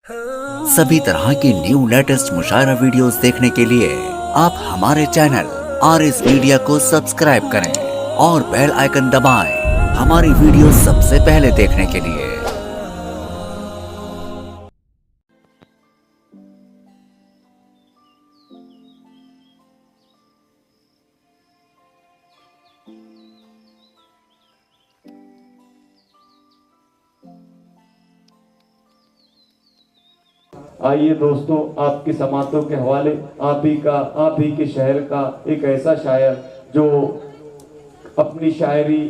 सभी तरह की न्यू लेटेस्ट मुशायरा वीडियोस देखने के लिए आप हमारे चैनल RS मीडिया को सब्सक्राइब करें और बेल आइकन दबाएं हमारी वीडियो सबसे पहले देखने के लिए। आइए दोस्तों, आपकी समातों के हवाले आप ही के शहर का एक ऐसा शायर जो अपनी शायरी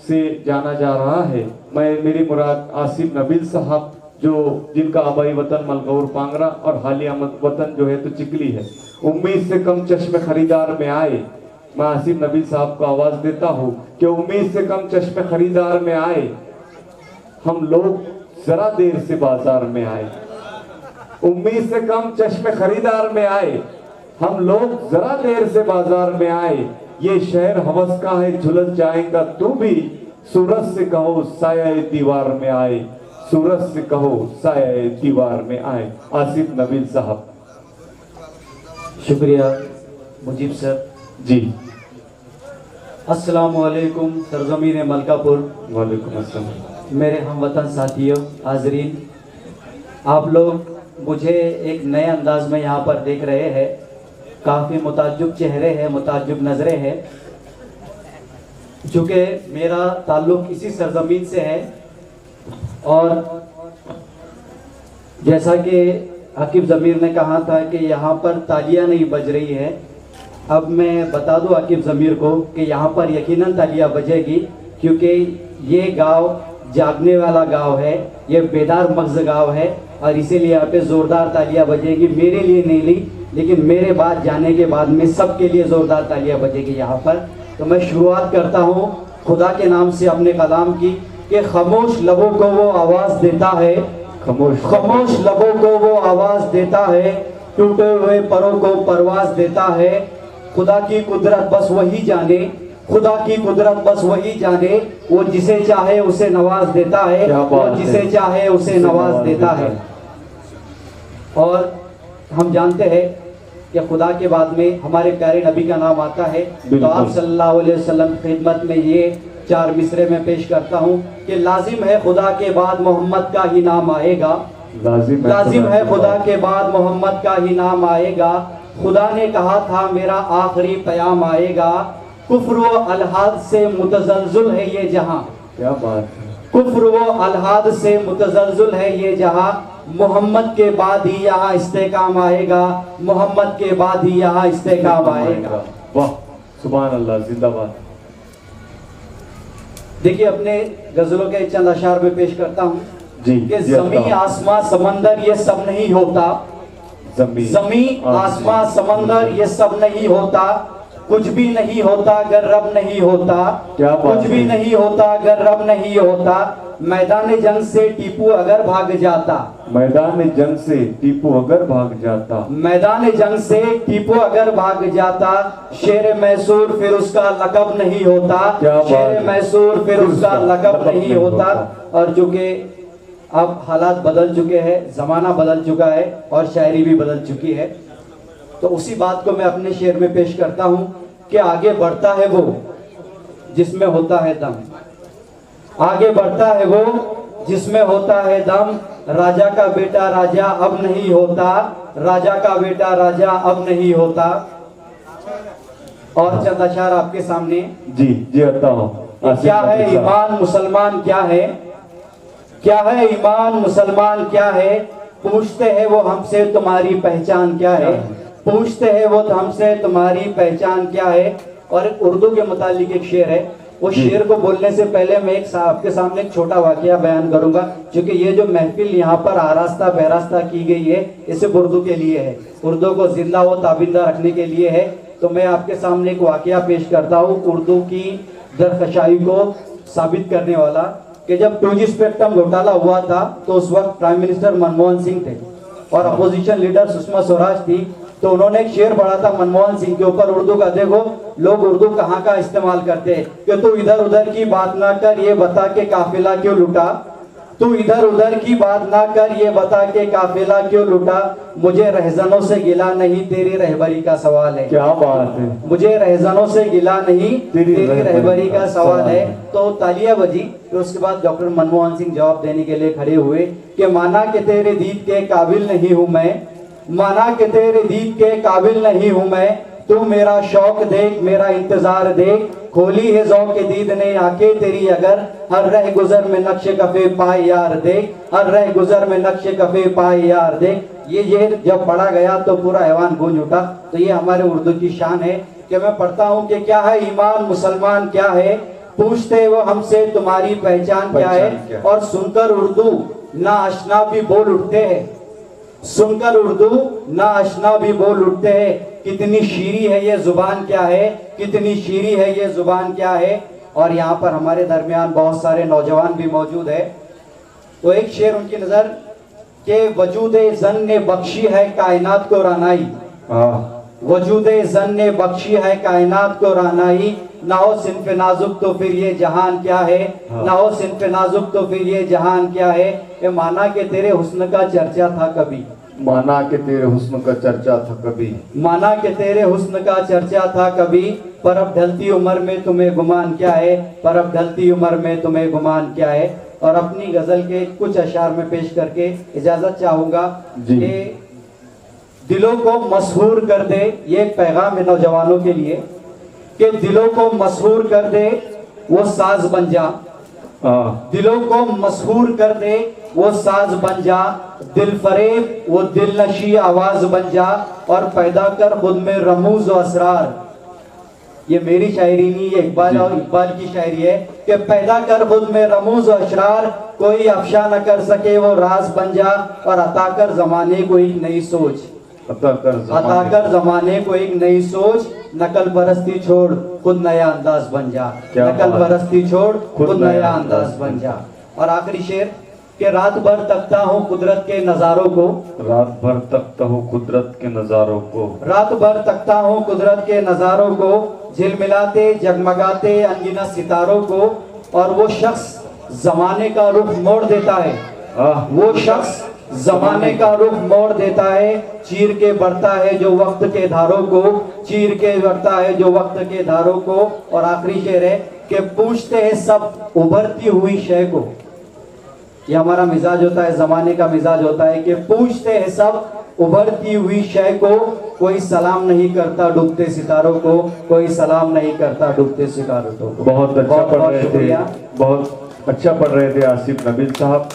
से जाना जा रहा है। मेरी मुराद आसिफ नबील साहब, जो जिनका आबाई वतन मलगौर पांगरा और हालिया वतन जो है तो चिकली है। उम्मीद से कम चश्मे खरीदार में आए। मैं आसिफ नबील साहब को आवाज देता हूँ कि उम्मीद से कम चश्मे खरीदार में आए, हम लोग जरा देर से बाजार में आए। उम्मीद से कम चश्मे खरीदार में आए, हम लोग जरा देर से बाजार में आए। ये शहर हवस का है, झुलस जाएगा तू भी, सूरज से कहो साया दीवार में आए, सूरज से कहो साया दीवार में आए। आसिफ नबील साहब। शुक्रिया मुजीब सर जी। अस्सलाम वालेकुम सरजमीन मलकापुर। वालेकुम अस्सलाम। मेरे हमवतन साथियों, हाजरीन, आप लोग मुझे एक नए अंदाज में यहाँ पर देख रहे हैं। काफ़ी मुताज्जुब चेहरे हैं, मुताज्जुब नज़रें हैं। चूँकि मेरा ताल्लुक़ इसी सरजमीन से है और जैसा कि आकिब ज़मीर ने कहा था कि यहाँ पर तालियाँ नहीं बज रही है, अब मैं बता दूँ आकिब ज़मीर को कि यहाँ पर यकीनन तालियाँ बजेगी, क्योंकि ये गांव जागने वाला गांव है, ये बेदार मगज़ गांव है और इसीलिए यहाँ पे ज़ोरदार तालियां बजेगी। मेरे लिए नहीं ली, लेकिन मेरे बाद जाने के बाद में सबके लिए ज़ोरदार तालियां बजेगी यहाँ पर। तो मैं शुरुआत करता हूँ खुदा के नाम से अपने कलाम की कि खामोश लबों को वो आवाज़ देता है, खामोश लबों को वो आवाज़ देता है, टूटे हुए परों को परवाज़ देता है। खुदा की कुदरत बस वही जाने, खुदा की कुदरत बस वही जाने, वो जिसे चाहे उसे नवाज देता है, वो जिसे चाहे उसे नवाज देता है। और हम जानते हैं कि खुदा के बाद में हमारे प्यारे नबी का नाम आता है, तो आप सल्लल्लाहु अलैहि वसल्लम की खिदमत में ये 4 मिसरे में पेश करता हूँ कि लाजिम है खुदा के बाद मोहम्मद का ही नाम आएगा, लाजिम है खुदा के बाद मोहम्मद का ही नाम आएगा। खुदा ने कहा था मेरा आखिरी प्याम आएगा, कुफ्र व अलहाद से मुतज़लज़ल है ये जहां। क्या बात है। कुफ्र व अलहाद से मुतज़लज़ल है ये जहां, मोहम्मद के बाद ही यहाँ इस्तेकाम आएगा, मोहम्मद के बाद ही यहाँ इस्तेकाम आएगा। वाह, सुभान अल्लाह, जिंदाबाद। देखिए, अपने गजलों के चंद अशार में पेश करता हूँ कि ज़मीन आसमां समंदर ये सब नहीं होता, ज़मीन आसमां समंदर ये सब नहीं होता, कुछ भी नहीं होता अगर रब नहीं होता, कुछ भी नहीं होता अगर रब नहीं होता। मैदान जंग से टीपू अगर भाग जाता, मैदान जंग से टीपू अगर भाग जाता, मैदान जंग से टीपू अगर भाग जाता, शेर मैसूर फिर उसका लकब नहीं होता, शेर मैसूर फिर उसका लकब नहीं होता। और चूंकि अब हालात बदल चुके हैं, जमाना बदल चुका है और शायरी भी बदल चुकी है, तो उसी बात को मैं अपने शेर में पेश करता हूँ कि आगे बढ़ता है वो जिसमें होता है दम, आगे बढ़ता है वो जिसमें होता है दम। राजा का बेटा राजा अब नहीं होता, राजा का बेटा राजा अब नहीं होता। और चंद अशार आपके सामने। जी बताओ। क्या है ईमान मुसलमान क्या है, क्या है ईमान मुसलमान क्या है, पूछते हैं वो हमसे तुम्हारी पहचान क्या है, पूछते हैं वो हमसे तुम्हारी पहचान क्या है। और एक उर्दू के मुतालिक एक शेर है, वो शेर को बोलने से पहले मैं एक आपके सामने एक छोटा वाकया बयान करूंगा, क्योंकि ये जो महफिल यहाँ पर आरास्ता बहरास्ता की गई है, ये सिर्फ उर्दू के लिए है, उर्दू को जिंदा व ताबिंदा रखने के लिए है। तो मैं आपके सामने एक वाकया पेश करता हूँ उर्दू की दरखशाई को साबित करने वाला, कि जब 2G स्पेक्ट्रम घोटाला हुआ था तो उस वक्त प्राइम मिनिस्टर मनमोहन सिंह थे और अपोजिशन लीडर सुषमा स्वराज थी। तो उन्होंने एक शेर पढ़ा था मनमोहन सिंह के ऊपर उर्दू का, देखो लोग उर्दू कहाँ का इस्तेमाल करते हैं, कि तू इधर उधर की बात ना कर, ये बता के काफिला क्यों लुटा, तू इधर उधर की बात ना कर, ये बता के काफिला क्यों लुटा, मुझे रहजनों से गिला नहीं, तेरी रहबरी का सवाल है। क्या बात है। मुझे रहजनों से गिला नहीं, तेरी रहबरी का सवाल है। तो तालियां बजी। फिर उसके बाद डॉक्टर मनमोहन सिंह जवाब देने के लिए खड़े हुए कि माना कि तेरे दीद के काबिल नहीं हूं मैं, माना कि तेरे दीद के काबिल नहीं हूं मैं, तू मेरा शौक देख, मेरा इंतजार देख, खोली है ज़ौक़ दीद ने आके तेरी अगर, हर रह गुजर में नक्श कफे पाए यार देख, हर रह गुजर में नक्श कफे पाए यार देख। ये जब पढ़ा गया तो पूरा हैवान गूंज उठा। तो ये हमारे उर्दू की शान है कि मैं पढ़ता हूँ कि क्या है ईमान मुसलमान क्या है, पूछते वो हमसे तुम्हारी पहचान क्या है, और सुनकर उर्दू ना आशना भी बोल उठते हैं, सुनकर उर्दू ना आशना भी बोल उठते हैं। कितनी शीरी है ये जुबान क्या है, कितनी शीरी है ये जुबान क्या है। और यहाँ पर हमारे दरमियान बहुत सारे नौजवान भी मौजूद है। तो एक शेर उनकी नजर के वजूदे जन ने बख्शी है कायनात को रानाई, वजूदे जन ने बख्शी है कायनात को रानाई, ना हो सिन्फ नाजुक तो फिर ये जहान क्या है, ना हो सिन्फ नाजुक तो फिर ये जहान क्या है। ये माना कि तेरे हुस्न का चर्चा था कभी, माना कि तेरे हुस्न का चर्चा था कभी, माना कि तेरे हुस्न का चर्चा था कभी, पर अब ढलती उम्र में तुम्हें गुमान क्या है, पर अब ढलती उम्र में तुम्हें गुमान क्या है। और अपनी गजल के कुछ अशार में पेश करके इजाजत चाहूंगा कि दिलों को मशहूर कर दे, ये एक पैगाम है नौजवानों के लिए कि दिलों को मशहूर कर दे वो साज बन जा, दिलों को मशहूर कर दे वो साज बन जा, दिल फरेब वो दिल नशी आवाज बन जा, और पैदा कर खुद में रमूज व असरार। ये मेरी शायरी नहीं, ये इकबाल और इकबाल की शायरी है कि पैदा कर खुद में रमूज व असरार, कोई अफशा न कर सके वो राज बन जा, और अता कर जमाने को एक नई सोच, अता कर जमाने को एक नई सोच, नकल परस्ती छोड़ खुद नया अंदाज बन जा, नकल परस्ती छोड़ खुद नया अंदाज बन जा। और आखिरी शेर कि रात भर तकता हूँ कुदरत के नजारों को, रात भर तकता हूँ कुदरत के नजारों को, रात भर तकता हूँ कुदरत के नजारों को, झिलमिलाते जगमगाते अनगिनत सितारों को, और वो शख्स जमाने का रुख मोड़ देता है, वो शख्स जमाने का रुख मोड़ देता है, चीर के बढ़ता है जो वक्त के धारों को, चीर के बढ़ता है जो वक्त के धारों को। और आखिरी शेर है कि पूछते हैं सब उभरती हुई शय को, ये हमारा मिजाज होता है, जमाने का मिजाज होता है कि पूछते हैं सब उभरती हुई शय को, कोई सलाम नहीं करता डूबते सितारों को, कोई सलाम नहीं करता डूबते सितारों को। बहुत अच्छा पढ़ रहे थे, बहुत अच्छा पढ़ रहे थे आसिफ नबील साहब।